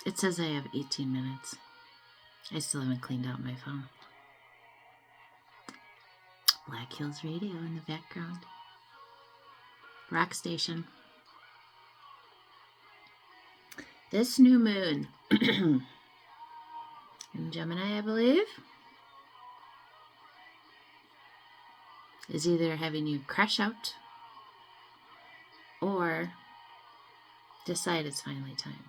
It says I have 18 minutes. I still haven't cleaned out my phone. Black Hills Radio in the background. Rock station. This new moon in Gemini, I believe, is either having you crash out or decide it's finally time.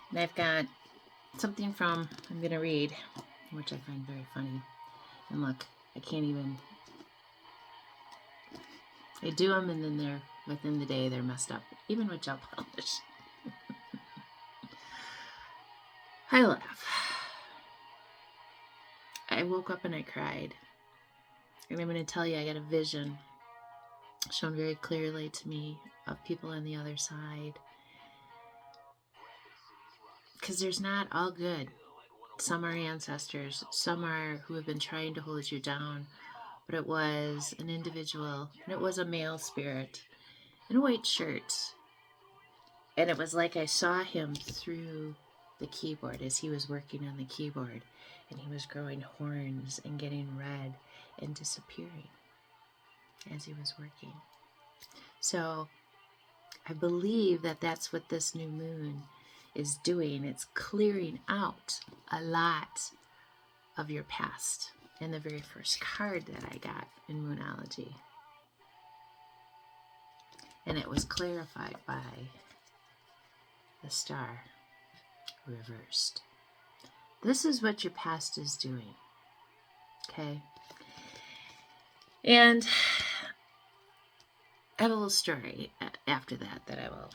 And I've got something I'm going to read, which I find very funny. And look, I can't even, I do them and then they're, within the day, they're messed up, even with gel polish. I laugh. I woke up and I cried. And I'm going to tell you, I got a vision shown very clearly to me of people on the other side. Because there's not all good. Some are ancestors, some are who have been trying to hold you down, but it was an individual, and it was a male spirit in a white shirt. And it was like I saw him through the keyboard as he was working on the keyboard, and he was growing horns and getting red and disappearing as he was working. So I believe that that's what this new moon is doing. It's clearing out a lot of your past. And the very first card that I got in Moonology, and it was clarified by the star reversed. This is what your past is doing. Okay? And I have a little story after that I will,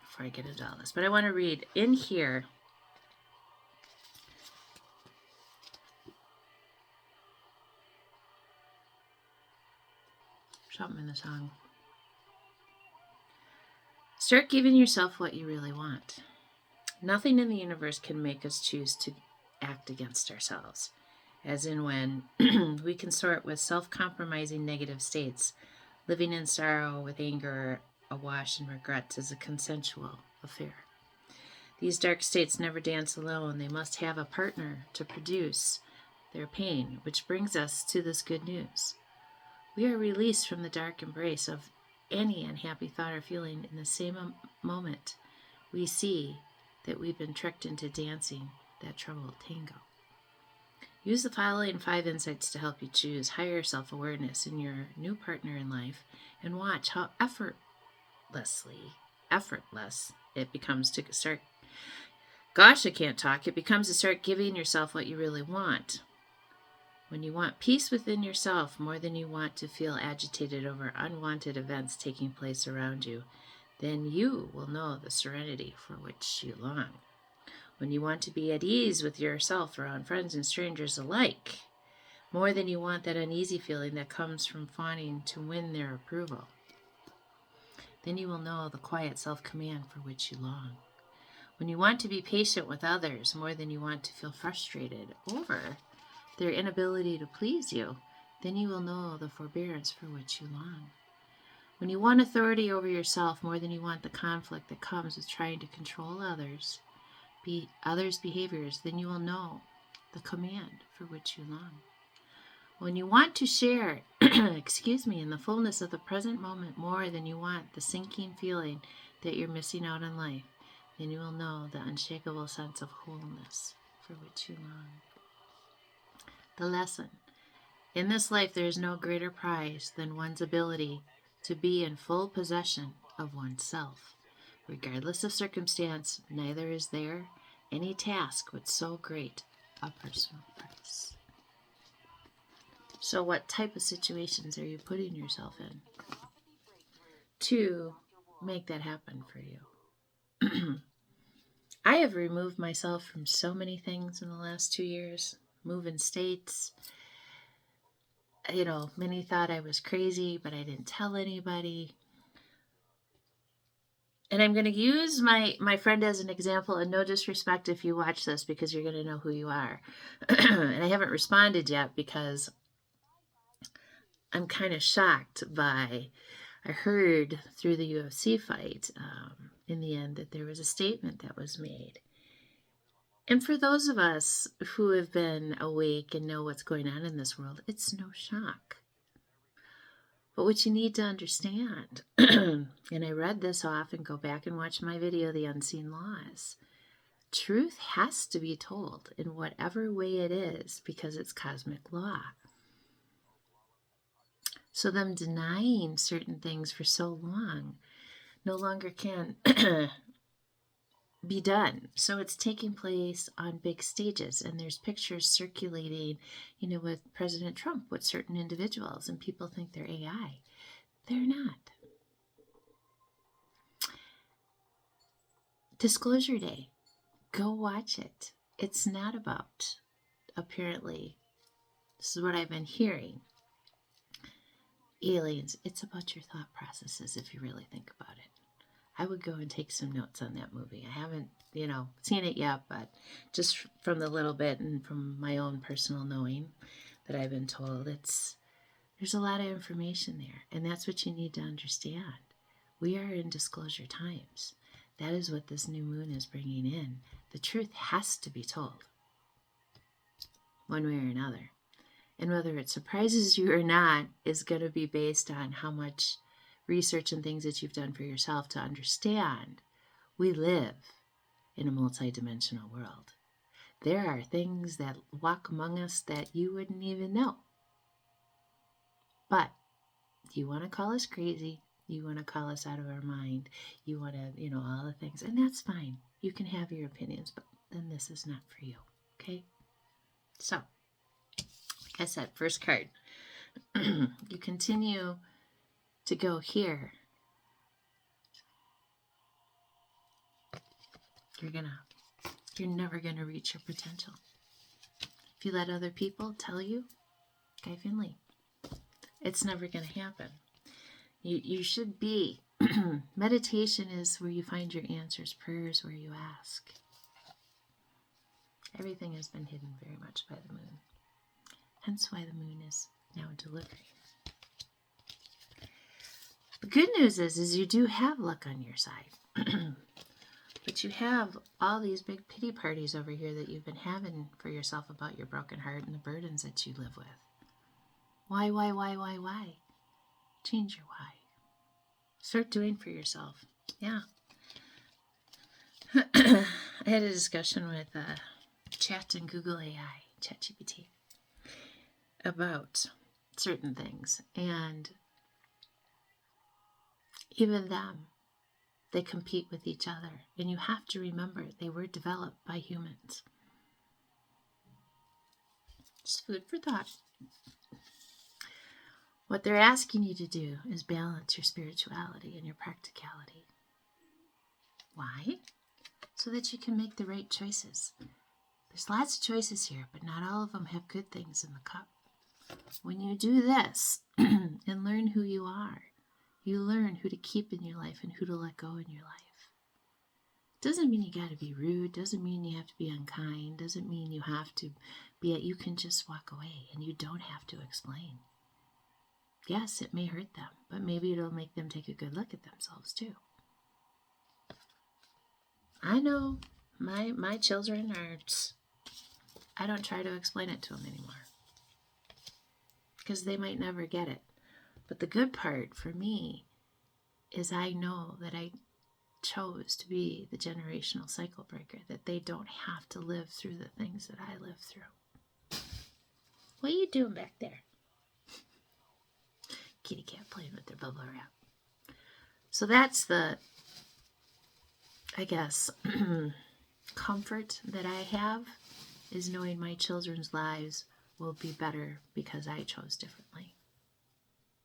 before I get into all this. But I want to read in here. Something in the song. Start giving yourself what you really want. Nothing in the universe can make us choose to act against ourselves. As in when we consort with self-compromising negative states, living in sorrow with anger awash in regrets is a consensual affair. These dark states never dance alone. They must have a partner to produce their pain, which brings us to this good news. We are released from the dark embrace of any unhappy thought or feeling in the same moment we see that we've been tricked into dancing that troubled tango. Use the following 5 insights to help you choose higher self-awareness in your new partner in life, and watch how effortless it becomes to start. Gosh, I can't talk. It becomes to start giving yourself what you really want. When you want peace within yourself more than you want to feel agitated over unwanted events taking place around you, then you will know the serenity for which you long. When you want to be at ease with yourself around friends and strangers alike, more than you want that uneasy feeling that comes from wanting to win their approval, then you will know the quiet self-command for which you long. When you want to be patient with others more than you want to feel frustrated over their inability to please you, then you will know the forbearance for which you long. When you want authority over yourself more than you want the conflict that comes with trying to control others' behaviors, then you will know the command for which you long. When you want to share, in the fullness of the present moment more than you want the sinking feeling that you're missing out on life, then you will know the unshakable sense of wholeness for which you long. The lesson. In this life, there is no greater prize than one's ability to be in full possession of oneself. Regardless of circumstance, neither is there any task with so great a personal price. So what type of situations are you putting yourself in to make that happen for you? I have removed myself from so many things in the last 2 years. Moving states. Many thought I was crazy, but I didn't tell anybody. And I'm going to use my friend as an example, and no disrespect if you watch this, because you're going to know who you are. And I haven't responded yet because I'm kind of shocked by I heard through the UFC fight in the end that there was a statement that was made. And for those of us who have been awake and know what's going on in this world, it's no shock. But what you need to understand, and I read this off, and go back and watch my video, The Unseen Laws. Truth has to be told in whatever way it is because it's cosmic law. So them denying certain things for so long no longer can be done. So it's taking place on big stages, and there's pictures circulating, with President Trump with certain individuals, and people think they're AI. They're not. Disclosure Day. Go watch it. It's not about, apparently, this is what I've been hearing, aliens. It's about your thought processes if you really think about it. I would go and take some notes on that movie. I haven't, seen it yet, but just from the little bit and from my own personal knowing that I've been told, there's a lot of information there, and that's what you need to understand. We are in disclosure times. That is what this new moon is bringing in. The truth has to be told, one way or another. And whether it surprises you or not is going to be based on how much research and things that you've done for yourself to understand we live in a multidimensional world. There are things that walk among us that you wouldn't even know. But you want to call us crazy, you want to call us out of our mind, you want to, all the things, and that's fine. You can have your opinions, but then this is not for you, okay? So, like I said, first card. You continue to go here. You're never gonna reach your potential. If you let other people tell you, Guy Finley, it's never gonna happen. You should be. Meditation is where you find your answers. Prayer is where you ask. Everything has been hidden very much by the moon. Hence why the moon is now delivering. The good news is you do have luck on your side. But you have all these big pity parties over here that you've been having for yourself about your broken heart and the burdens that you live with. Why? Change your why. Start doing for yourself. Yeah. I had a discussion with Chat and Google AI, ChatGPT, about certain things. And even them, they compete with each other. And you have to remember they were developed by humans. Just food for thought. What they're asking you to do is balance your spirituality and your practicality. Why? So that you can make the right choices. There's lots of choices here, but not all of them have good things in the cup. When you do this and learn who you are, you learn who to keep in your life and who to let go in your life. Doesn't mean you got to be rude. Doesn't mean you have to be unkind. Doesn't mean you have to be. You can just walk away and you don't have to explain. Yes, it may hurt them, but maybe it'll make them take a good look at themselves too. I know my children are. I don't try to explain it to them anymore because they might never get it. But the good part for me is I know that I chose to be the generational cycle breaker, that they don't have to live through the things that I live through. What are you doing back there? Kitty cat playing with their bubble wrap. So that's the, I guess, comfort that I have is knowing my children's lives will be better because I chose differently.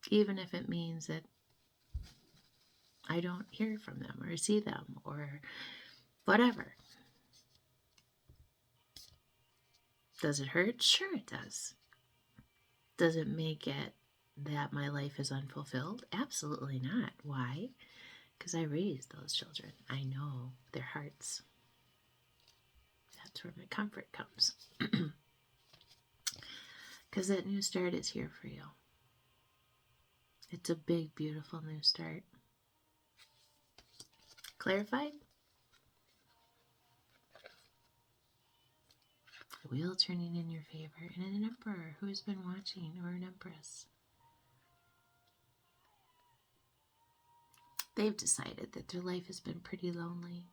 Even if it means that I don't hear from them or see them or whatever. Does it hurt? Sure it does. Does it make it that my life is unfulfilled? Absolutely not. Why? Because I raised those children. I know their hearts. That's where my comfort comes. Because that new start is here for you. It's a big, beautiful new start. Clarified? A wheel turning in your favor, and an emperor who has been watching, or an empress. They've decided that their life has been pretty lonely.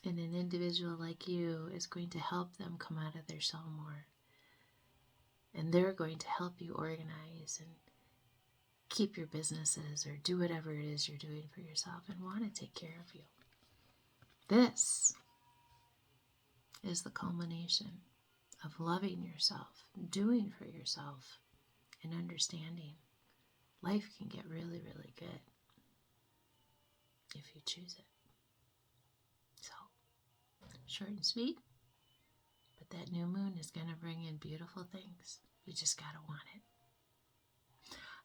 And an individual like you is going to help them come out of their shell more. And they're going to help you organize and keep your businesses or do whatever it is you're doing for yourself and want to take care of you. This is the culmination of loving yourself, doing for yourself, and understanding life can get really, really good if you choose it. So, short and sweet, but that new moon is going to bring in beautiful things. You just got to want it.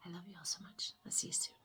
I love you all so much. Let's see you soon.